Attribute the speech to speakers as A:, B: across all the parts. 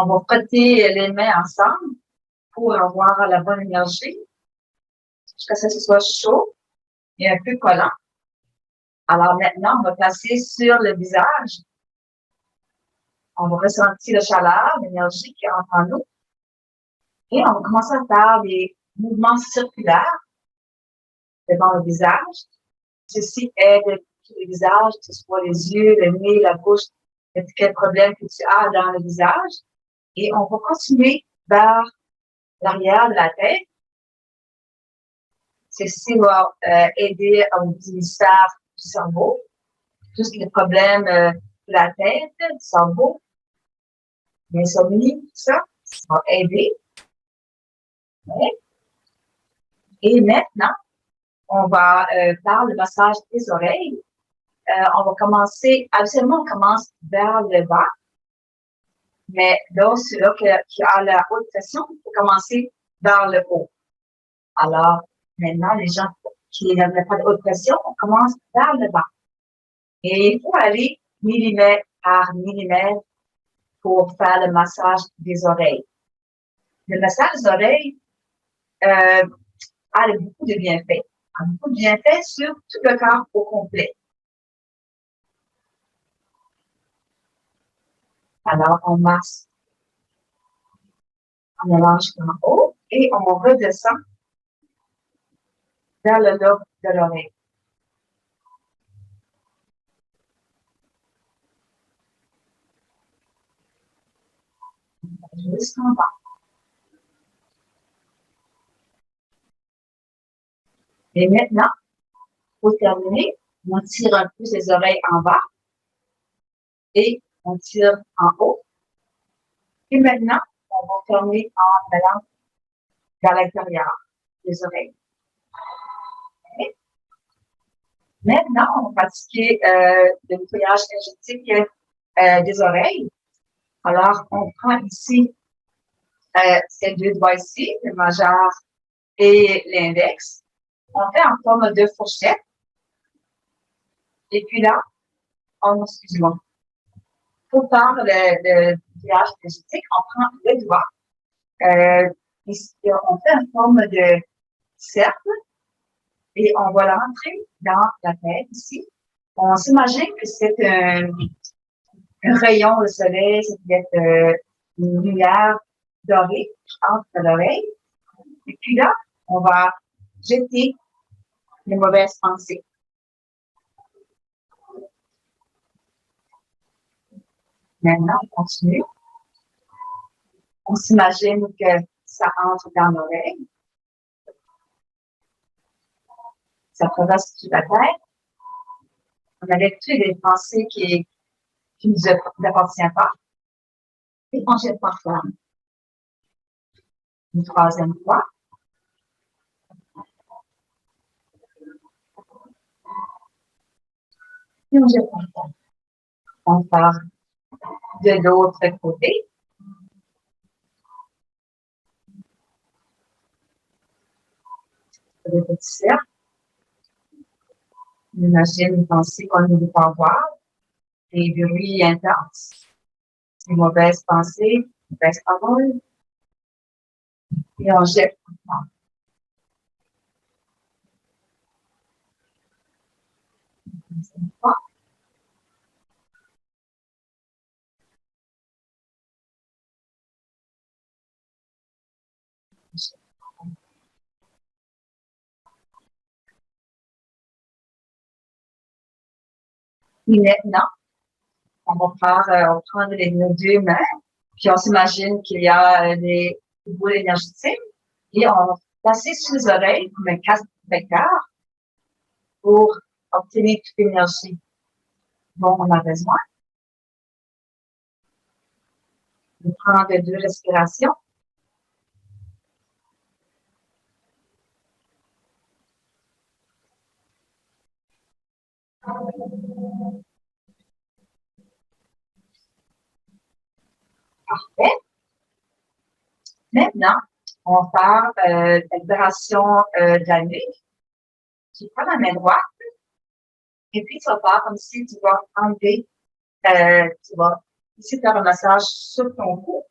A: On va frotter les mains ensemble pour avoir la bonne énergie jusqu'à ce que ce soit chaud et un peu collant. Alors maintenant, on va passer sur le visage. On va ressentir la chaleur, l'énergie qui entre en nous. Et on va commencer à faire des mouvements circulaires devant le visage. Ceci aide tout le visage, que ce soit les yeux, le nez, la bouche, quel problème que tu as dans le visage. Et on va continuer vers l'arrière de la tête. Ceci va aider au ministère du cerveau, tous les problèmes de la tête, du cerveau, l'insomnie, tout ça, ça va aider. Et maintenant, on va faire le massage des oreilles. On va commencer, absolument, on commence vers le bas. Mais là, celui-là qui a la haute pression, il faut commencer vers le haut. Alors, maintenant, les gens qui n'ont pas de haute pression, on commence vers le bas. Et il faut aller millimètre par millimètre pour faire le massage des oreilles. Le massage des oreilles a beaucoup de bienfaits. A beaucoup de bienfaits sur tout le corps au complet. Alors, on masse. On mélange en haut et on redescend vers le lobe de l'oreille. Jusqu'en bas. Et maintenant, pour terminer, on tire un peu ses oreilles en bas et on tire en haut. Et maintenant, on va fermer en allant vers l'intérieur des oreilles. Okay. Maintenant, on va pratiquer le nettoyage énergétique des oreilles. Alors, on prend ici ces deux doigts ici, le majeur et l'index. On fait en forme de fourchette. Et puis là, excuse-moi. Pour faire le nettoyage énergétique, on prend le doigt. Ici, on fait en forme de cercle et on va l'entrer dans la tête ici. On s'imagine que c'est un rayon de soleil, ça peut être une lumière dorée qui entre dans l'oreille. Et puis là, on va jeter les mauvaises pensées. Maintenant, on continue. On s'imagine que ça entre dans l'oreille. Ça traverse toute la tête. On avait toutes les pensées qui ne nous appartiennent pas. Et on jette par flamme. Une troisième fois. Et on jette par flamme. On part de l'autre côté. Le petit cercle. On imagine une pensée qu'on ne veut pas voir. Des bruits intenses. Des mauvaises pensées, mauvaises paroles. Et on jette par flamme. Une fois. Et maintenant, on va prendre nos deux mains, puis on s'imagine qu'il y a des boules énergétiques, et on va passer sur les oreilles comme un casque protecteur pour obtenir toute l'énergie dont on a besoin. On prend deux respirations. Parfait. Maintenant, on va faire l'expiration de la nuque. Tu prends la main droite et puis tu vas faire comme si tu vas enlever, tu vas ici faire un massage sur ton cou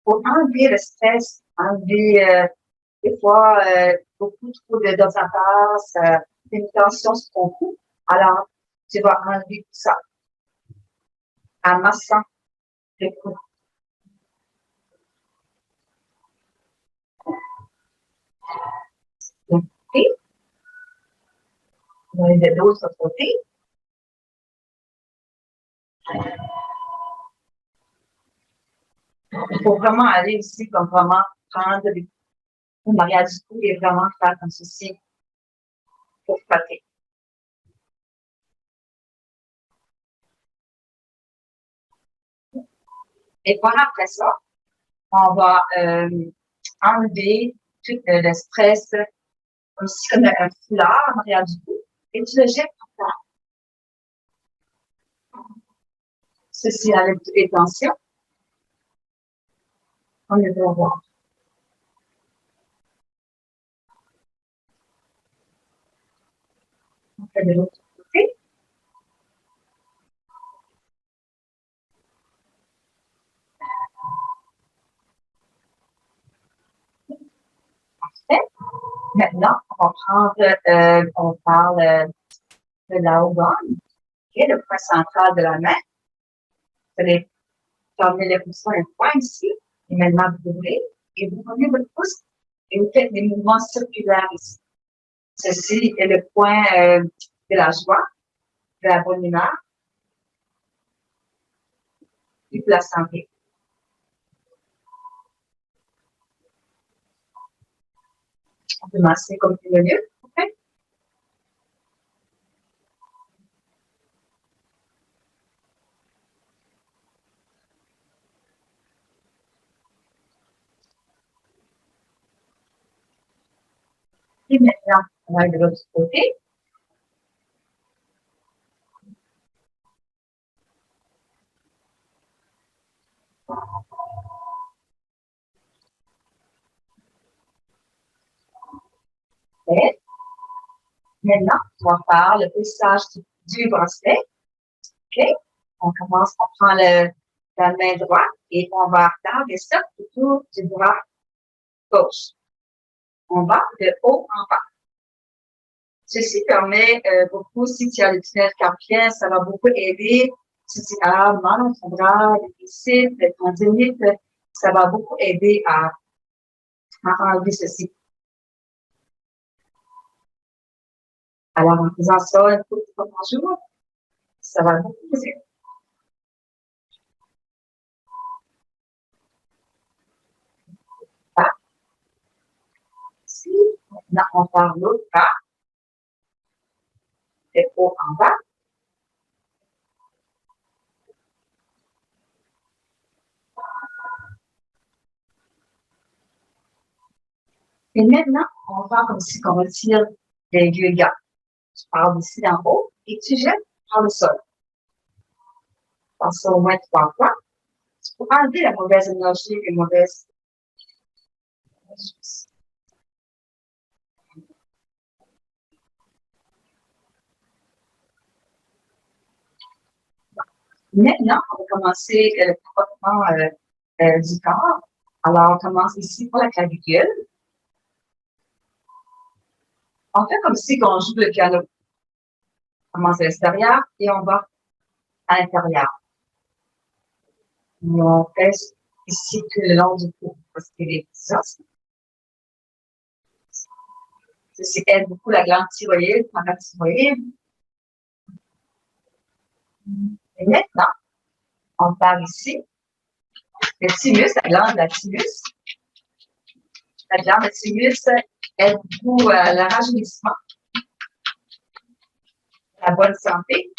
A: pour enlever le stress, enlever des fois beaucoup trop d'observations, une tension sur ton cou. Alors, tu vas enlever tout ça en massant le cou. Et de l'autre côté, il faut vraiment aller ici comme vraiment prendre le mariage du cou et vraiment faire comme ceci pour frotter. Et par après ça, on va enlever tout le stress, aussi comme un foulard en arrière du cou, et tu le jettes par terre. Ceci avec les tensions. On le doit voir. On fait de l'autre côté. Parfait. Maintenant, on va prendre, on parle de la haubanne, qui est le point central de la main. Vous allez fermer le pouce un point ici, et maintenant vous ouvrez, et vous prenez votre pouce, et vous faites des mouvements circulaires ici. Ceci est le point de la joie, de la bonne humeur, et de la santé. On peut masser comme le mieux. Okay? Et maintenant, on va de l'autre côté. Et maintenant, on va faire le plissage du bracelet. OK? On commence, on prend la main droite et on va regarder ça autour du bras gauche. On va de haut en bas. Ceci permet beaucoup, si tu as le tunnel carpien, ça va beaucoup aider. Si tu as mal dans ton bras, les biceps, les tendinites, ça va beaucoup aider à enlever ceci. Alors, en faisant ça une fois par jour, ça va beaucoup vous aider. Ici, maintenant, on part l'autre bras, de haut en bas. Et maintenant, on va comme si on retire les vieux gars. Tu pars d'ici d'en haut et tu jettes par le sol. Faire ça au moins 3 fois. Pour enlever la mauvaise énergie et mauvaise chose. Maintenant, on va commencer le frottement du corps. Alors, on commence ici pour la clavicule. On fait comme si on joue le piano. On commence à l'extérieur et on va à l'intérieur. Et on fait ici tout le long du cou. Parce que les os, ceci aide beaucoup la glande thyroïde, la thyroïde. Et maintenant, on part ici. Le thymus, la glande de la thymus. La glande de thymus aide beaucoup à le rajeunissement, la bonne santé.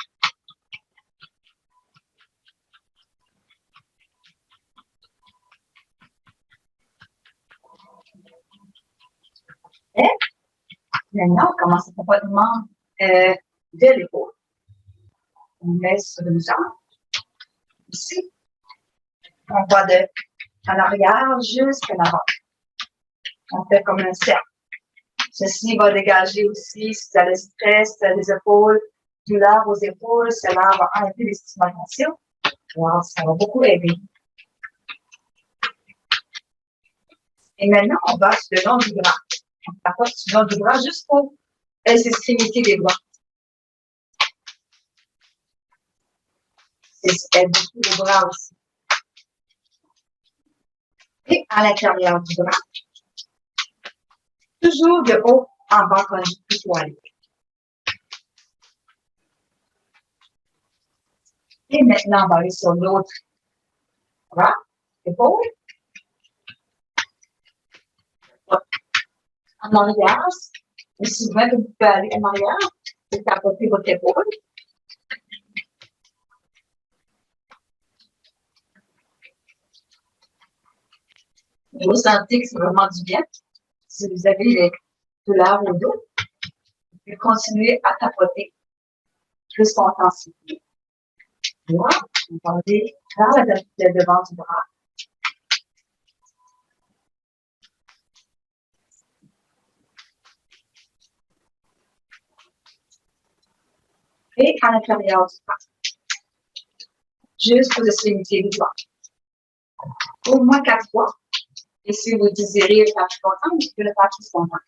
A: Et maintenant, on commence le frottement de l'épaule. On met sur une jambe. Ici, on va de en arrière jusqu'en avant. On fait comme un cercle. Ceci va dégager aussi, si tu as le stress, si tu as les épaules, douleur aux épaules, cela va enlever les stimulations. Alors, ça va beaucoup aider. Et maintenant, on va sur le long du bras. On tapote sur le long du bras jusqu'aux extrémités des doigts. C'est beaucoup le bras aussi. Et à l'intérieur du bras. Toujours de haut en bas comme une toile. Et maintenant, on va aller sur l'autre bras, épaule. En arrière, aussi loin que vous pouvez aller en arrière, et tapoter votre épaule. Vous sentez que c'est vraiment du bien. Si vous avez les douleurs au dos, vous pouvez continuer à tapoter plus intensité. Voilà, vous allez vers le devant du bras. Et à l'intérieur du bras. Juste pour extrémité du doigt. Au moins 4 fois. Et si vous désirez le faire plus longtemps, vous pouvez le faire plus longtemps.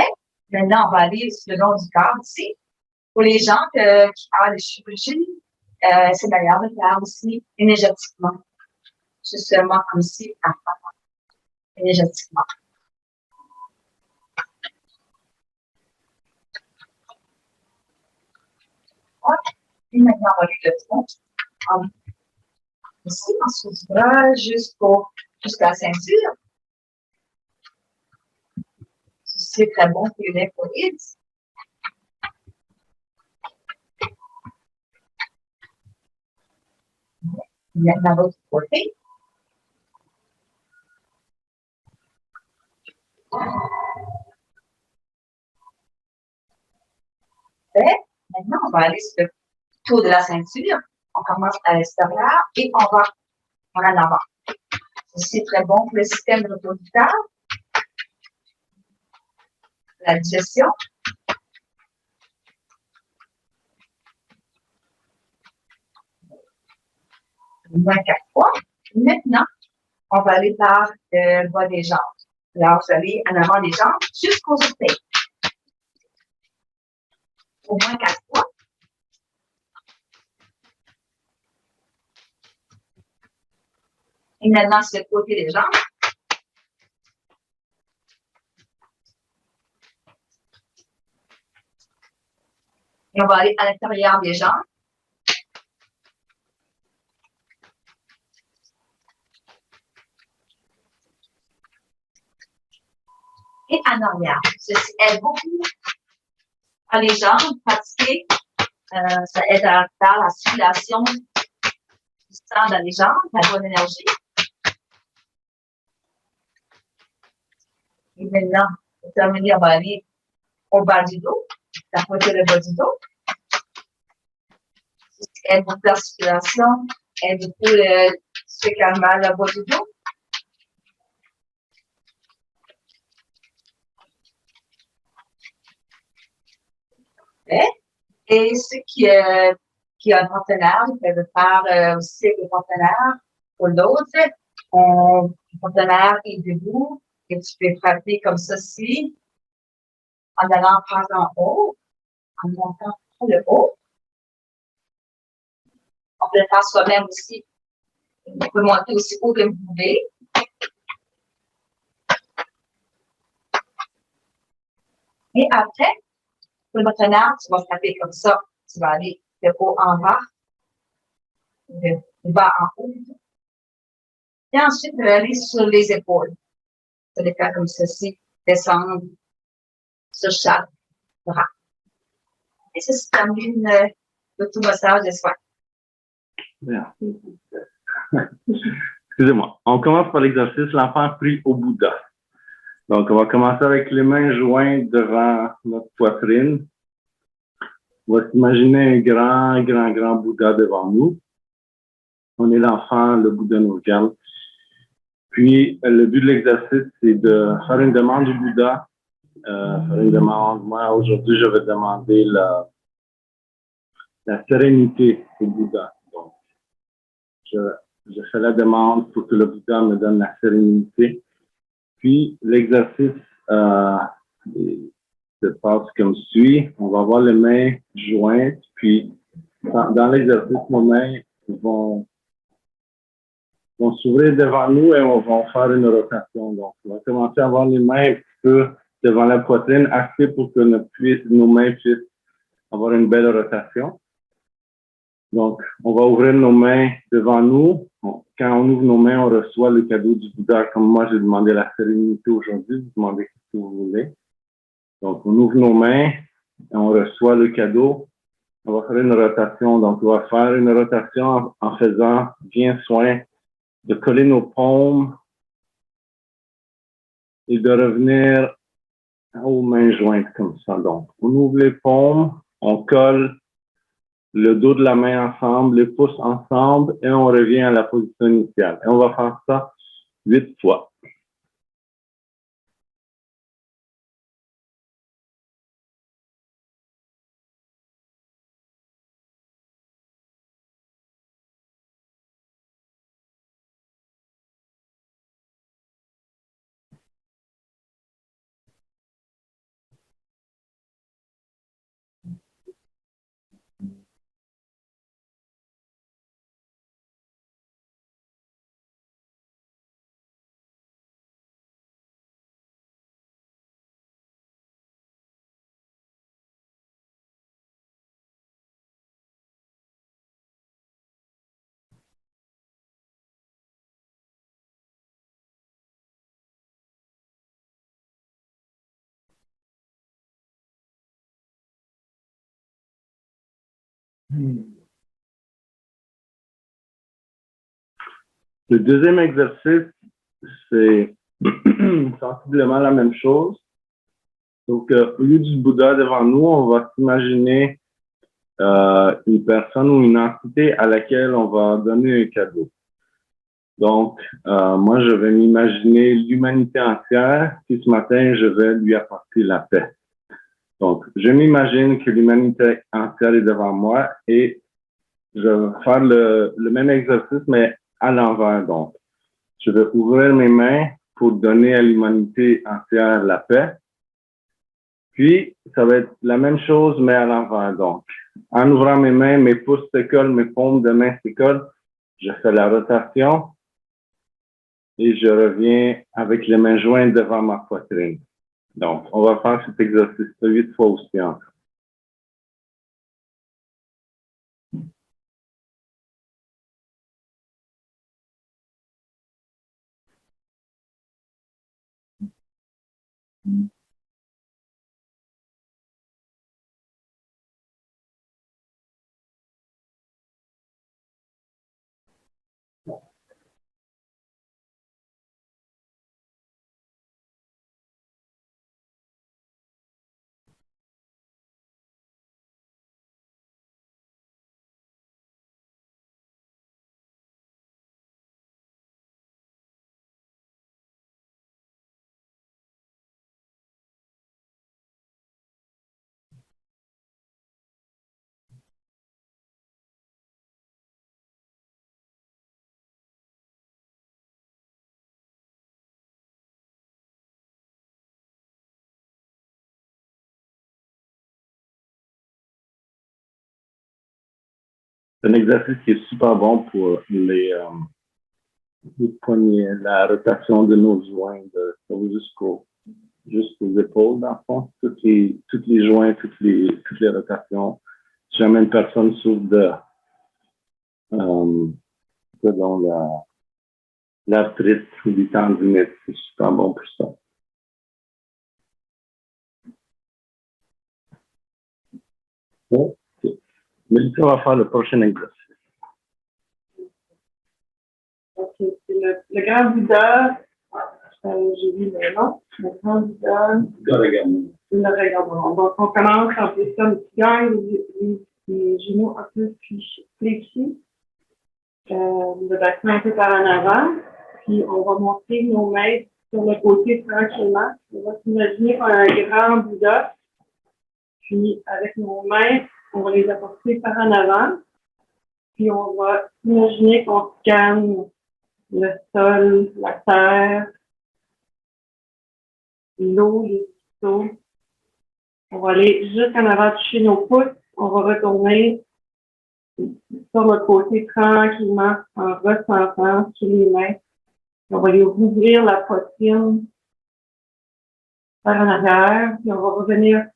A: Et maintenant, on va aller sur le long du corps ici. Pour les gens qui ont des chirurgies, c'est d'ailleurs de faire aussi énergétiquement. Justement comme ici, énergétiquement. Et maintenant, on va aller le front. Ici, en dessous du bras, jusqu'à la ceinture. C'est très bon pour les lymphoïdes. Maintenant, l'autre côté. Et maintenant, on va aller sur le tour de la ceinture. On commence à l'extérieur et on va en avant. C'est très bon pour le système reproducteur, la digestion. Au moins 4 fois. Maintenant, on va aller par le bas des jambes. Alors, vous allez en avant des jambes jusqu'aux orteils. Au moins 4 fois. Et maintenant, sur le côté des jambes. Et on va aller à l'intérieur des jambes. Et en arrière. Ceci aide beaucoup à les jambes, pratiquer. Ça aide à faire la circulation du sang dans les jambes, la bonne énergie. Et maintenant, pour terminer, on va aller au bas du dos, tapoter le bas du dos. Aide beaucoup la circulation, aide beaucoup se calmer le bas du dos. Et ceux qui ont un partenaire, ils peuvent faire aussi avec le partenaire ou l'autre. Le partenaire est debout et tu peux frapper comme ceci en allant par en haut, en montant par le haut. On peut le faire soi-même aussi. On peut monter aussi haut que vous pouvez. Et après, pour le partenaire, tu vas frapper comme ça. Tu vas aller de haut en bas, de bas en haut. Et ensuite, tu vas aller sur les épaules. Tu vas les faire comme ceci, descendre sur chaque bras. Et ça se termine l'automassage des soins.
B: Merci. Excusez-moi. On commence par l'exercice l'enfant pris au Bouddha. Donc, on va commencer avec les mains jointes devant notre poitrine. On va s'imaginer un grand Bouddha devant nous. On est l'enfant, le Bouddha nous regarde. Puis, le but de l'exercice, c'est de faire une demande au Bouddha. Faire une demande. Moi, aujourd'hui, je vais demander la sérénité au Bouddha. Donc, je fais la demande pour que le Bouddha me donne la sérénité. Puis, l'exercice se passe comme suit. On va avoir les mains jointes, puis dans l'exercice, nos mains vont s'ouvrir devant nous et on va faire une rotation. Donc, on va commencer à avoir les mains un petit peu devant la poitrine, assez pour que nos mains puissent avoir une belle rotation. Donc, on va ouvrir nos mains devant nous. Quand on ouvre nos mains, on reçoit le cadeau du Bouddha. Comme moi, j'ai demandé la sérénité aujourd'hui, vous demandez ce que vous voulez. Donc, on ouvre nos mains et on reçoit le cadeau. On va faire une rotation. Donc, on va faire une rotation en faisant bien soin de coller nos paumes et de revenir aux mains jointes comme ça. Donc, on ouvre les paumes, on colle le dos de la main ensemble, les pouces ensemble, et on revient à la position initiale. Et on va faire ça 8 fois. Le deuxième exercice, c'est sensiblement la même chose. Donc, au lieu du Bouddha devant nous, on va s'imaginer une personne ou une entité à laquelle on va donner un cadeau. Donc, moi, je vais m'imaginer l'humanité entière, puis ce matin, je vais lui apporter la paix. Donc, je m'imagine que l'humanité entière est devant moi et je vais faire le même exercice, mais à l'envers. Donc, je vais ouvrir mes mains pour donner à l'humanité entière la paix. Puis, ça va être la même chose, mais à l'envers. Donc, en ouvrant mes mains, mes pouces se collent, mes paumes de main se collent. Je fais la rotation et je reviens avec les mains jointes devant ma poitrine. Donc, on va faire cet exercice-là 8 fois aussi encore. C'est un exercice qui est super bon pour les poignets, la rotation de nos joints jusqu'aux épaules, dans le fond. Toutes les joints, toutes les rotations. Si jamais une personne souffre de l'arthrite ou du tendinite, c'est super bon pour ça. OK. Mélissa va faire le prochain exercice.
C: OK. C'est le grand Bouddha. J'ai vu le nom. Le grand Bouddha. Le regardons. Donc, on commence en position de tigre, les genoux un peu fléchis. Le bassin un peu par en avant. Puis, on va monter nos mains sur le côté tranquillement. On va s'imaginer qu'on a un grand Bouddha. Puis, avec nos mains, on va les apporter par en avant. Puis on va imaginer qu'on scanne le sol, la terre, l'eau, les cristaux. On va aller jusqu'en avant, toucher nos pouces. On va retourner sur le côté tranquillement en ressentant sur les mains. On va aller ouvrir la poitrine par en arrière, puis on va revenir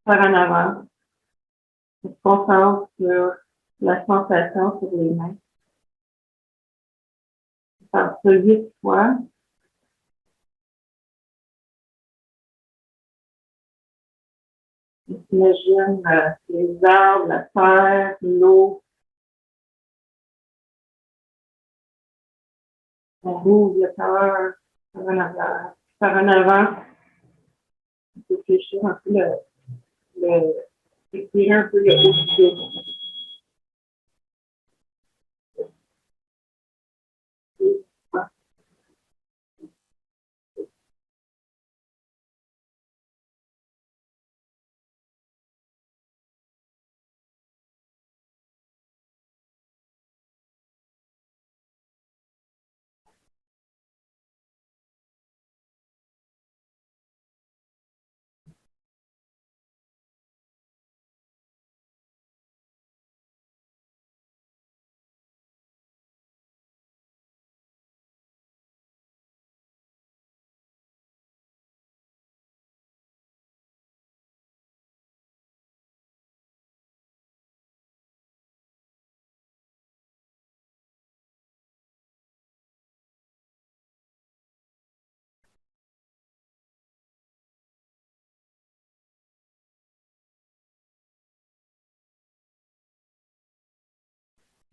C: par en avant. On se concentre sur la sensation sur les mains. On fait ça 8 fois. On s'imagine les arbres, la terre, l'eau. On ouvre le cœur par en arrière. Par en avant, on peut réfléchir un peu étirer un peu le haut du dos.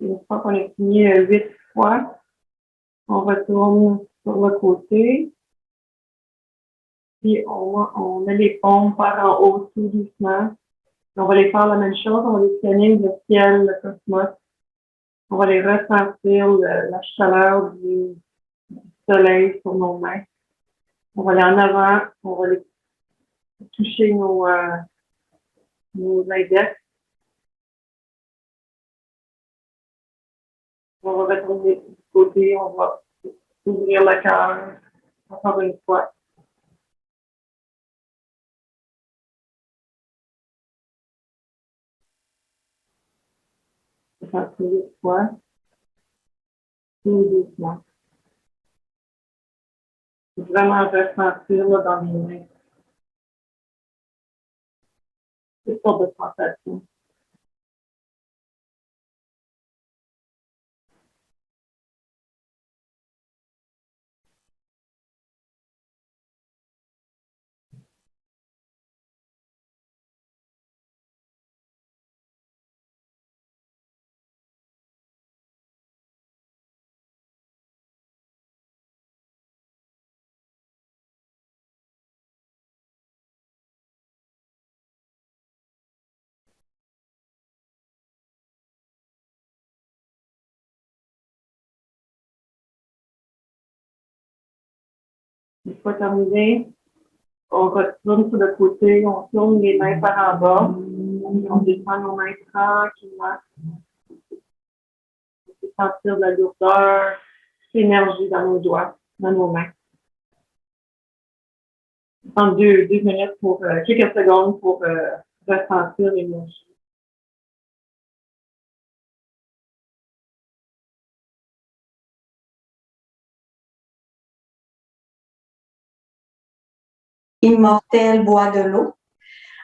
C: Une fois qu'on a fini 8 fois, on retourne sur le côté. Puis on met les paumes par en haut tout doucement. On va les faire la même chose, on va les scanner le ciel, le cosmos. On va les ressentir, la chaleur du soleil sur nos mains. On va aller en avant, on va les toucher nos index. On va retourner du côté, on va ouvrir le cœur encore une fois. On va faire 8 fois, tout doucement. Vraiment ressentir là, dans les mains. Toutes sortes de sensations. Une fois terminé, on retourne sur le côté, on tourne les mains par en bas, on descend nos mains tranquillement. On peut sentir de la lourdeur, l'énergie dans nos doigts, dans nos mains. On prend 2 minutes pour quelques secondes pour ressentir l'énergie.
D: Immortel boit de l'eau.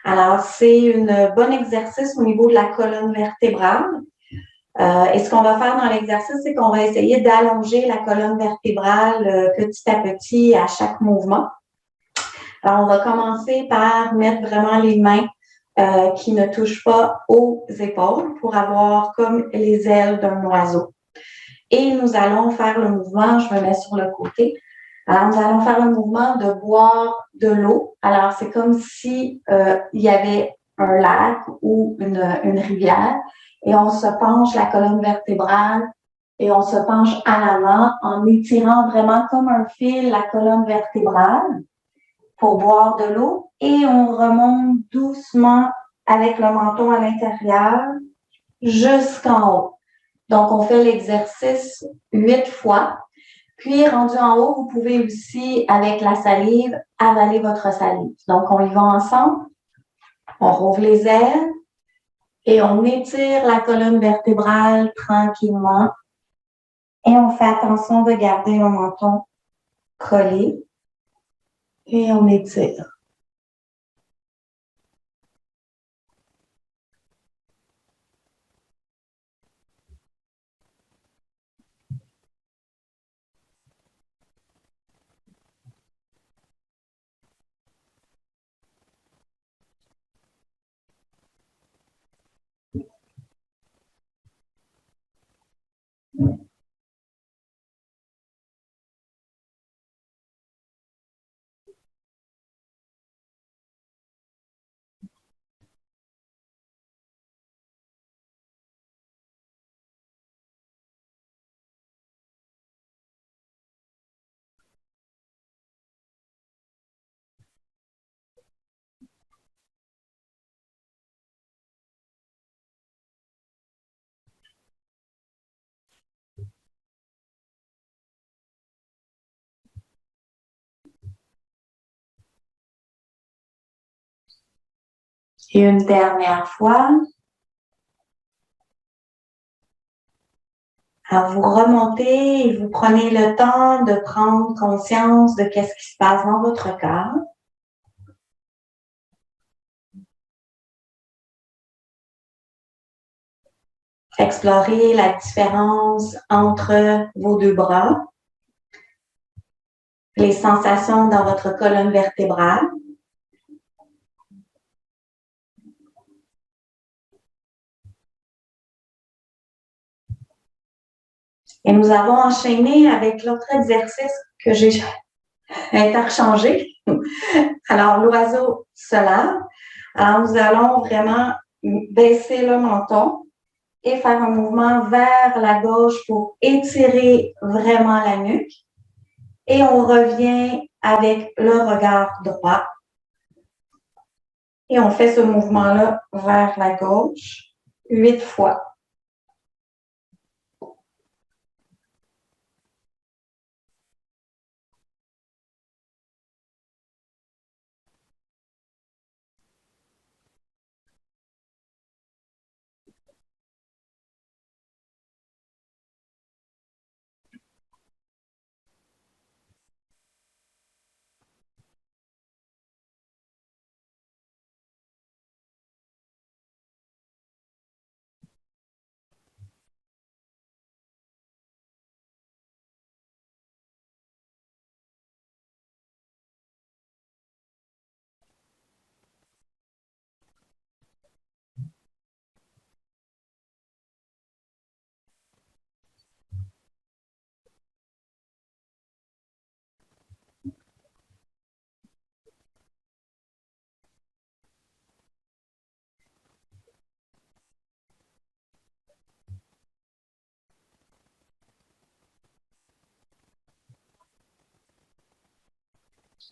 D: Alors, c'est un bon exercice au niveau de la colonne vertébrale. Et ce qu'on va faire dans l'exercice, c'est qu'on va essayer d'allonger la colonne vertébrale petit à petit à chaque mouvement. Alors, on va commencer par mettre vraiment les mains qui ne touchent pas aux épaules pour avoir comme les ailes d'un oiseau. Et nous allons faire le mouvement, je me mets sur le côté. Alors, nous allons faire le mouvement de boire de l'eau. Alors, c'est comme si il y avait un lac ou une rivière et on se penche la colonne vertébrale et on se penche à l'avant en étirant vraiment comme un fil la colonne vertébrale pour boire de l'eau et on remonte doucement avec le menton à l'intérieur jusqu'en haut. Donc, on fait l'exercice 8 fois. Puis, rendu en haut, vous pouvez aussi, avec la salive, avaler votre salive. Donc, on y va ensemble. On rouvre les ailes et on étire la colonne vertébrale tranquillement. Et on fait attention de garder le menton collé. Et on étire. Et une dernière fois. Alors, vous remontez et vous prenez le temps de prendre conscience de qu'est-ce qui se passe dans votre corps. Explorez la différence entre vos deux bras, les sensations dans votre colonne vertébrale. Et nous avons enchaîné avec l'autre exercice que j'ai interchangé. Alors, l'oiseau se lave. Alors, nous allons vraiment baisser le menton et faire un mouvement vers la gauche pour étirer vraiment la nuque. Et on revient avec le regard droit. Et on fait ce mouvement-là vers la gauche 8 fois.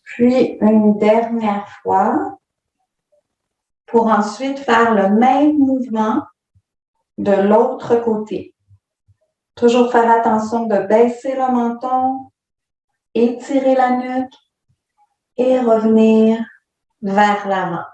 D: Puis une dernière fois pour ensuite faire le même mouvement de l'autre côté. Toujours faire attention de baisser le menton, étirer la nuque et revenir vers l'avant.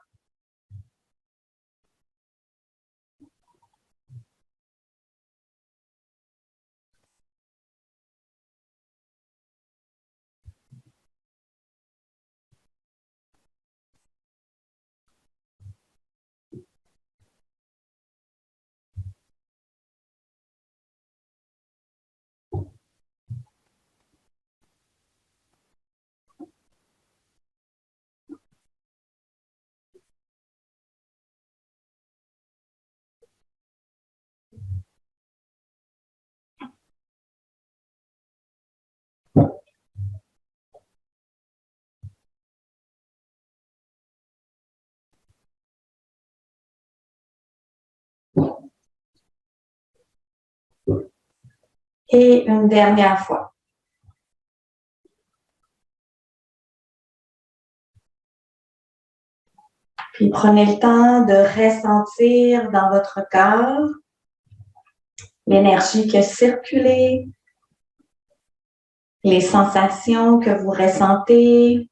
D: Et une dernière fois. Puis prenez le temps de ressentir dans votre corps l'énergie qui a circulé, les sensations que vous ressentez.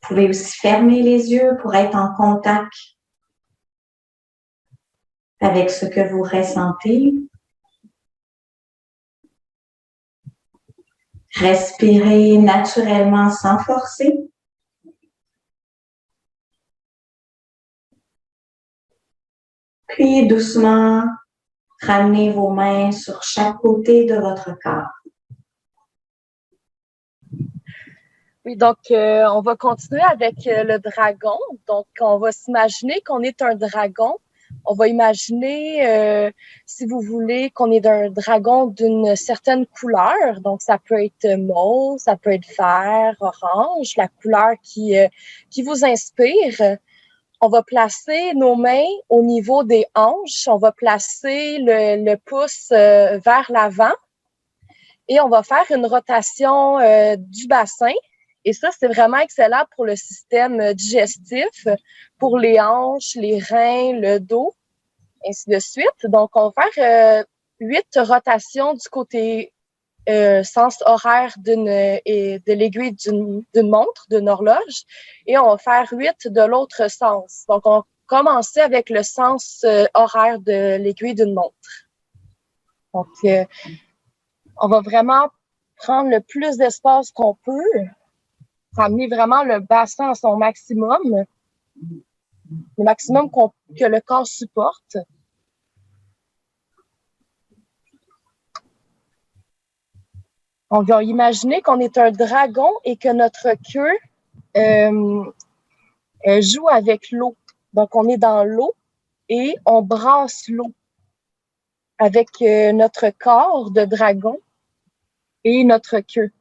D: Vous pouvez aussi fermer les yeux pour être en contact avec ce que vous ressentez. Respirez naturellement sans forcer. Puis doucement, ramenez vos mains sur chaque côté de votre corps.
E: Oui, donc on va continuer avec le dragon. Donc, on va s'imaginer qu'on est un dragon. On va imaginer, si vous voulez, qu'on est un dragon d'une certaine couleur. Donc, ça peut être mauve, ça peut être vert, orange, la couleur qui vous inspire. On va placer nos mains au niveau des hanches. On va placer le pouce vers l'avant et on va faire une rotation du bassin. Et ça, c'est vraiment excellent pour le système digestif, pour les hanches, les reins, le dos, ainsi de suite. Donc, on va faire 8 rotations du côté sens horaire de l'aiguille d'une montre, d'une horloge, et on va faire 8 de l'autre sens. Donc, on va commencer avec le sens horaire de l'aiguille d'une montre. Donc, on va vraiment prendre le plus d'espace qu'on peut, ramener vraiment le bassin à son maximum, le maximum que le corps supporte. On va imaginer qu'on est un dragon et que notre queue joue avec l'eau. Donc, on est dans l'eau et on brasse l'eau avec notre corps de dragon et notre queue.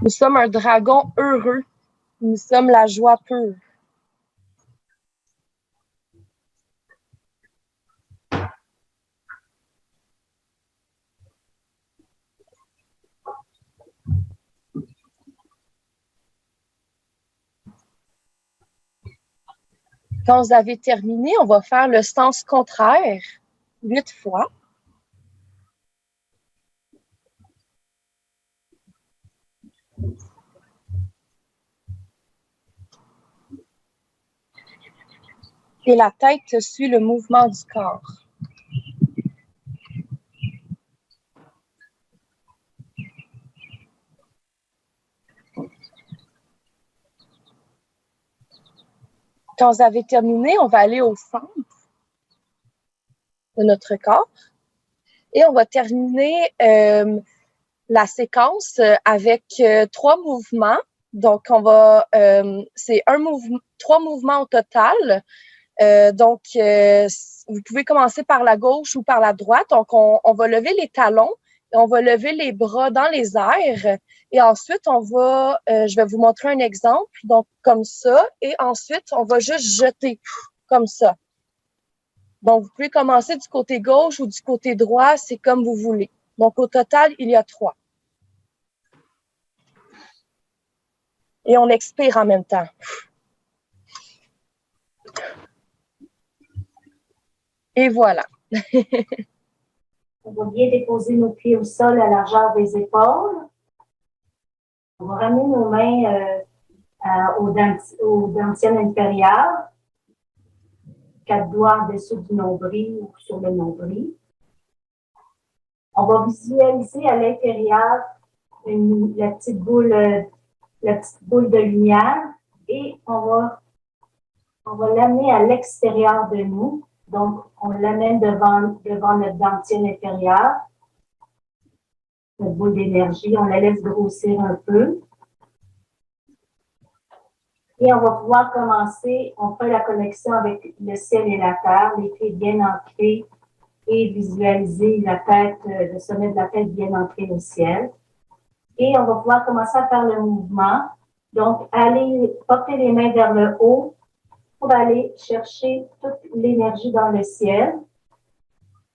E: Nous sommes un dragon heureux. Nous sommes la joie pure. Quand vous avez terminé, on va faire le sens contraire 8 fois. Et la tête suit le mouvement du corps. Quand vous avez terminé, on va aller au centre de notre corps et on va terminer la séquence avec 3 mouvements. Donc, c'est 3 mouvements au total. Donc, vous pouvez commencer par la gauche ou par la droite. Donc, on va lever les talons et on va lever les bras dans les airs. Et ensuite, je vais vous montrer un exemple. Donc, comme ça. Et ensuite, on va juste jeter comme ça. Donc, vous pouvez commencer du côté gauche ou du côté droit. C'est comme vous voulez. Donc, au total, il y a 3. Et on expire en même temps. Et voilà.
F: On va bien déposer nos pieds au sol à la largeur des épaules. On va ramener nos mains au dentier inférieur. 4 doigts en dessous du nombril ou sur le nombril. On va visualiser à l'intérieur la petite boule de lumière et on va l'amener à l'extérieur de nous. Donc, on l'amène devant notre dentier inférieur, notre boule d'énergie. On la laisse grossir un peu. Et on va pouvoir commencer, on fait la connexion avec le ciel et la terre, les pieds bien ancrés et visualiser la tête, le sommet de la tête bien ancré au ciel. Et on va pouvoir commencer à faire le mouvement. Donc, porter les mains vers le haut pour aller chercher toute l'énergie dans le ciel.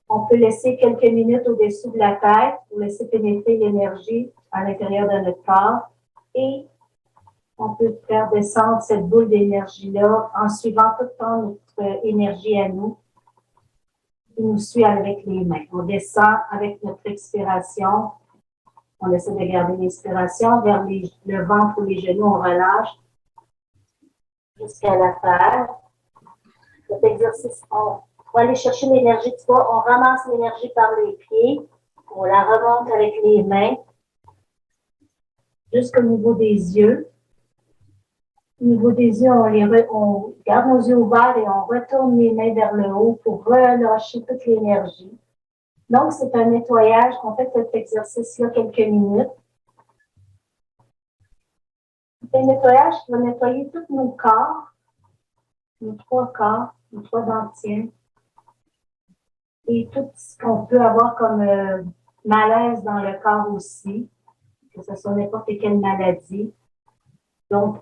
F: On peut laisser quelques minutes au-dessous de la tête pour laisser pénétrer l'énergie à l'intérieur de notre corps et on peut faire descendre cette boule d'énergie-là en suivant tout le temps notre énergie à nous. qui nous suit avec les mains. On descend avec notre expiration. On essaie de garder l'inspiration vers le ventre ou les genoux, on relâche jusqu'à la terre. Cet exercice, on va aller chercher l'énergie du bas. On ramasse l'énergie par les pieds. On la remonte avec les mains jusqu'au niveau des yeux. Au niveau des yeux, on garde nos yeux ouverts et on retourne les mains vers le haut pour relâcher toute l'énergie. Donc, c'est un nettoyage. On fait cet exercice-là quelques minutes. C'est un nettoyage qui va nettoyer tous nos corps, nos 3 corps, nos 3 dentiers, et tout ce qu'on peut avoir comme malaise dans le corps aussi, que ce soit n'importe quelle maladie. Donc,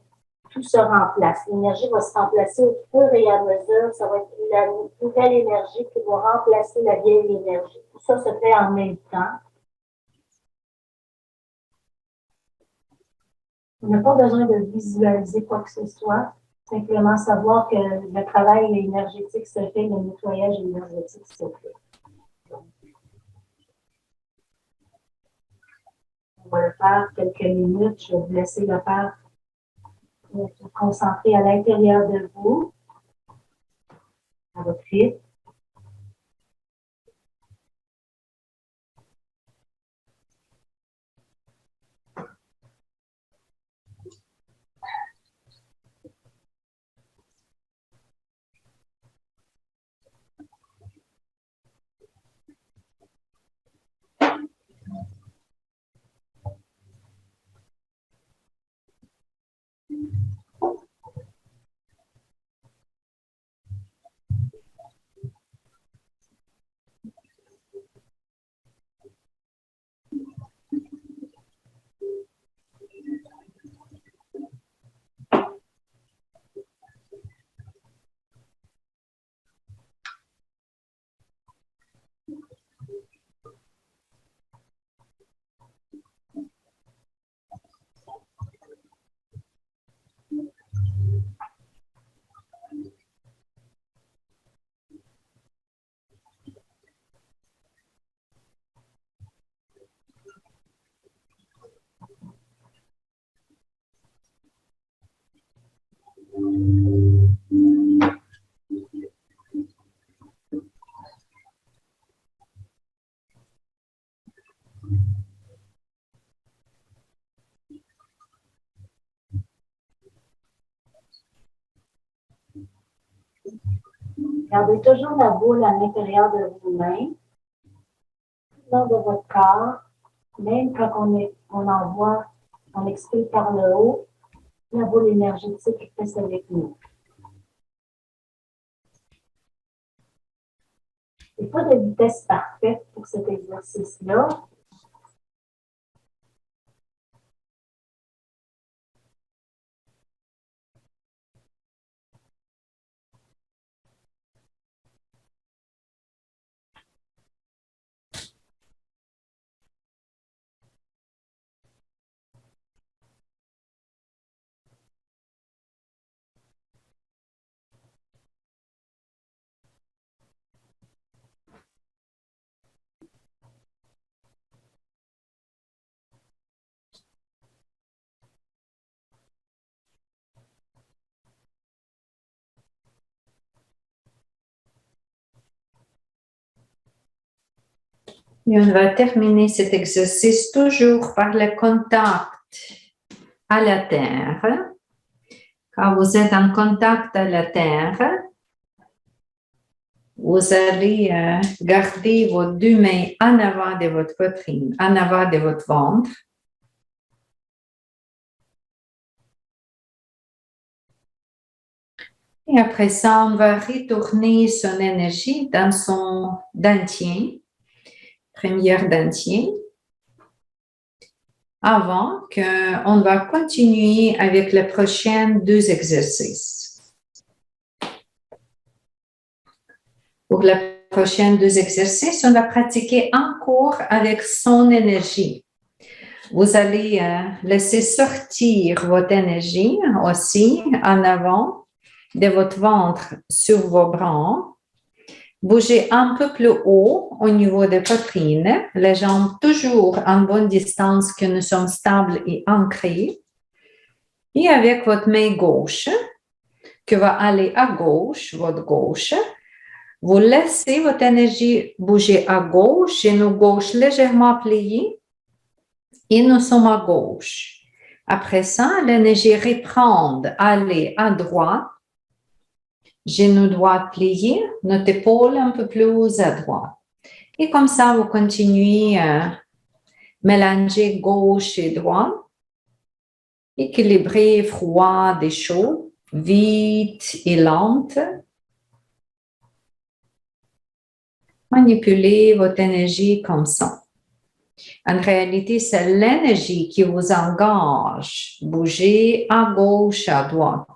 F: tout se remplace. L'énergie va se remplacer au fur et à mesure. Ça va être la nouvelle énergie qui va remplacer la vieille énergie. Tout ça se fait en même temps. On n'a pas besoin de visualiser quoi que ce soit. Simplement savoir que le travail énergétique se fait, le nettoyage énergétique se fait. On va le faire quelques minutes. Je vais vous laisser le faire. Vous concentrer à l'intérieur de vous, à votre rythme. Gardez toujours la boule à l'intérieur de vos mains, tout le long de votre corps, même quand on envoie, on expire par le haut, la boule énergétique reste avec nous. Il n'y a pas de vitesse parfaite pour cet exercice-là.
G: Et on va terminer cet exercice toujours par le contact à la terre. Quand vous êtes en contact à la terre, vous allez garder vos 2 mains en avant de votre poitrine, en avant de votre ventre. Et après ça, on va retourner son énergie dans son dentier, première dentier, avant qu'on va continuer avec les prochains 2 exercices. Pour les prochains 2 exercices, on va pratiquer encore avec son énergie. Vous allez laisser sortir votre énergie aussi en avant de votre ventre sur vos bras. Bougez un peu plus haut au niveau des poitrines, les jambes toujours en bonne distance que nous sommes stables et ancrés. Et avec votre main gauche, qui va aller à gauche, votre gauche, vous laissez votre énergie bouger à gauche, genou gauche légèrement plié, et nous sommes à gauche. Après ça, l'énergie reprend, aller à droite, genou droit plié, notre épaule un peu plus à droite. Et comme ça, vous continuez à mélanger gauche et droite, équilibrer froid et chaud, vite et lente. Manipulez votre énergie comme ça. En réalité, c'est l'énergie qui vous engage. Bougez à gauche, à droite.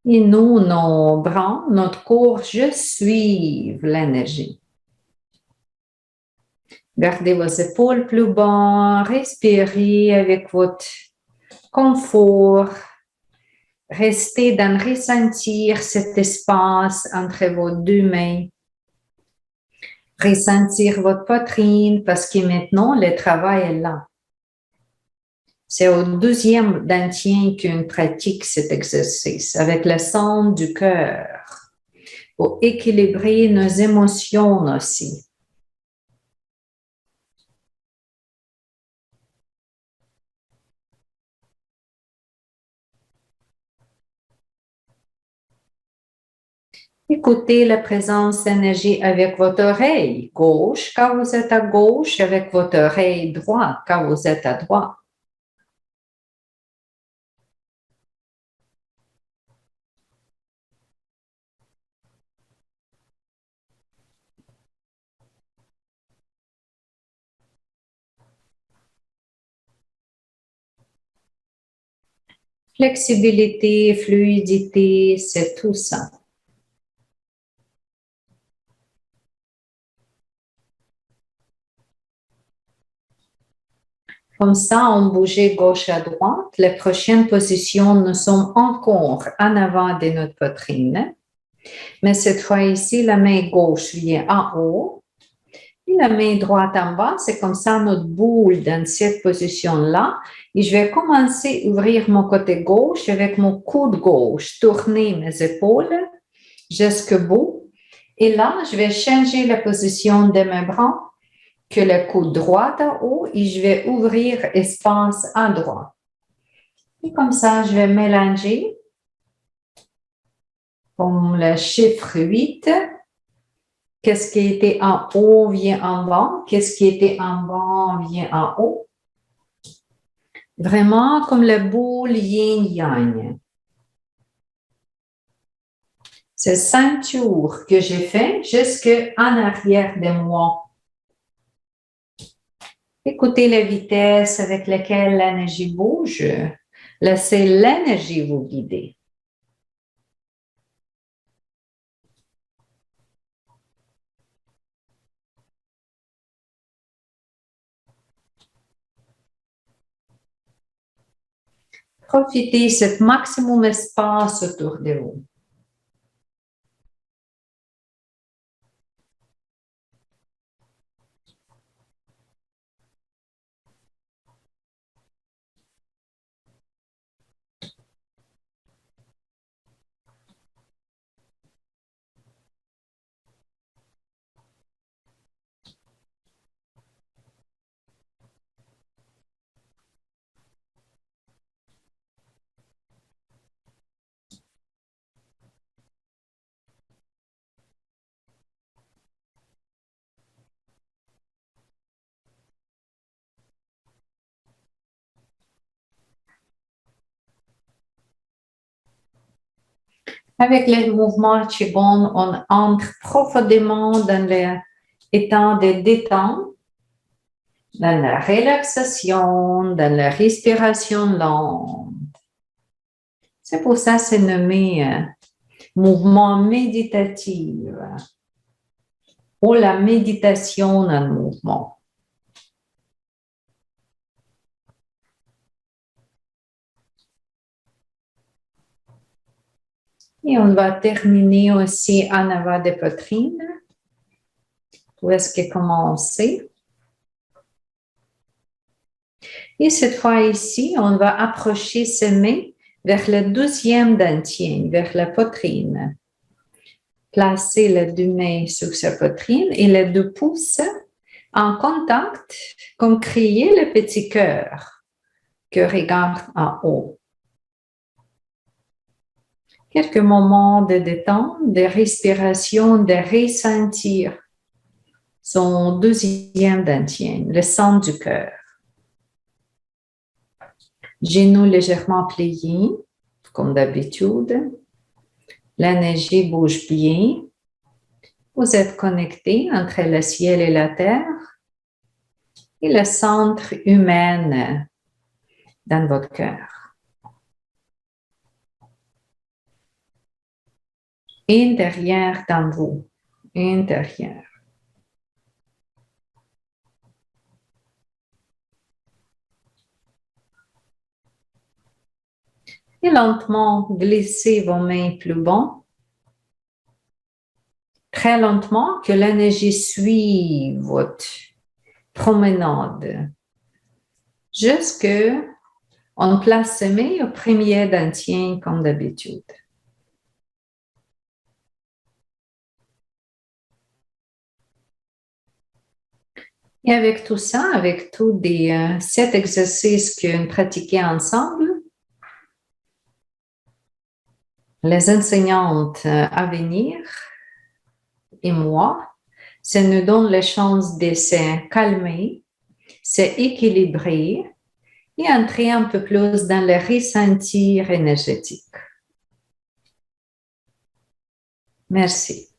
G: Et nous, nos bras, notre corps, juste suivent l'énergie. Gardez vos épaules plus bas, respirez avec votre confort. Restez dans ressentir cet espace entre vos deux mains. Ressentir votre poitrine parce que maintenant, le travail est là. C'est au 12e dantien qu'on pratique cet exercice avec le son du cœur pour équilibrer nos émotions aussi. Écoutez la présence d'énergie avec votre oreille gauche quand vous êtes à gauche, avec votre oreille droite quand vous êtes à droite. Flexibilité, fluidité, c'est tout ça. Comme ça, on bougeait gauche à droite. Les prochaines positions, nous sommes encore en avant de notre poitrine. Mais cette fois-ci, la main gauche vient en haut. Et la main droite en bas, c'est comme ça notre boule dans cette position-là. Et je vais commencer à ouvrir mon côté gauche avec mon coude gauche, tourner mes épaules jusqu'au bout. Et là, je vais changer la position de mes bras, que le coude droit en haut, et je vais ouvrir espace à droite. Et comme ça, je vais mélanger comme le chiffre 8. Qu'est-ce qui était en haut vient en bas. Qu'est-ce qui était en bas vient en haut. Vraiment comme le boule yin-yang. C'est 5 tours que j'ai fait jusqu'en arrière de moi. Écoutez la vitesse avec laquelle l'énergie bouge. Laissez l'énergie vous guider. Profitez de ce maximum d'espace autour de vous. Avec les mouvements Qigong, on entre profondément dans l'état de détente, dans la relaxation, dans la respiration lente. C'est pour ça que c'est nommé mouvement méditatif ou la méditation en mouvement. Et on va terminer aussi en avant de poitrine. Où est-ce que commencer? Et cette fois ici, on va approcher ses mains vers le 12e dentier, vers la poitrine. Placez les 2 mains sur sa poitrine et les 2 pouces en contact, comme crier le petit cœur que regarde en haut. Quelques moments de détente, de respiration, de ressentir son 2e dentier, le centre du cœur. Genoux légèrement pliés, comme d'habitude. L'énergie bouge bien. Vous êtes connecté entre le ciel et la terre et le centre humain dans votre cœur. Intérieur dans vous, intérieur. Et lentement, glissez vos mains plus bas. Très lentement, que l'énergie suive votre promenade. Jusqu'à on place ses mains au premier dentier comme d'habitude. Et avec tout ça, avec tous les 7 exercices qu'on pratiquait ensemble, les enseignantes à venir et moi, ça nous donne la chance de se calmer, s'équilibrer et entrer un peu plus dans le ressentir énergétique. Merci.